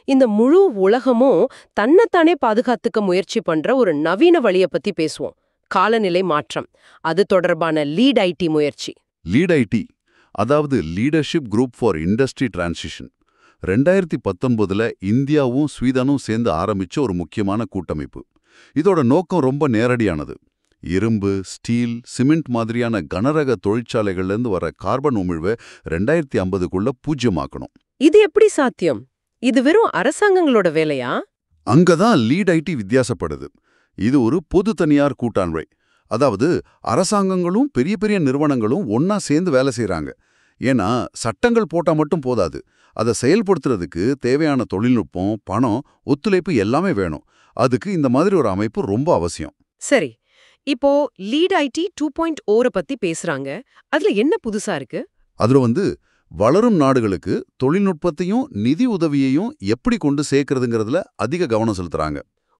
இந்த முழு உலகமும் தன்னைத்தானே பாதுகாத்துக்க முயற்சி பண்ற ஒரு நவீன வழிய பத்தி பேசுவோம். காலநிலை மாற்றம், அது தொடர்பான லீட் ஐடி முயற்சி. லீட் ஐடி, அதாவது leadership group for industry transition, 2019ல இந்தியாவும் ஸ்வீடனும் சேர்ந்து ஆரம்பிச்ச ஒரு முக்கியமான கூட்டமைப்பு. இதோட நோக்கம் ரொம்ப நேரடியானது. இரும்பு, ஸ்டீல், சிமெண்ட் மாதிரியான கனரக தொழிற்சாலைகள்லேருந்து வர கார்பன் உமிழ்வை 2050க்குள்ள பூஜ்யமாக்கணும். இது எப்படி சாத்தியம்? இது வெறும் அரசாங்கங்களோட வேலையா? அங்கதான் லீட் ஐடி வித்தியாசப்படுது. இது ஒரு பொது தனியார் கூட்டாண்மை. அதாவது அரசாங்கங்களும் பெரிய பெரிய நிறுவனங்களும் ஒன்னா சேர்ந்து வேலை செய்றாங்க. ஏன்னா சட்டங்கள் போட்டா மட்டும் போதாது. அதை செயல்படுத்துறதுக்கு தேவையான தொழில்நுட்பம், பணம், ஒத்துழைப்பு எல்லாமே வேணும். அதுக்கு இந்த மாதிரி ஒரு அமைப்பு ரொம்ப அவசியம். சரி, இப்போ லீட் ஐடி 2.0 பத்தி பேசுறாங்க. அதுல என்ன புதுசா இருக்கு? அதுல வளரும் நாடுகளுக்கு தொழில்நுட்பத்தையும் நிதி உதவியையும் எப்படி கொண்டு சேர்க்கறதுங்கிறதுல அதிக கவனம் செலுத்துறாங்க.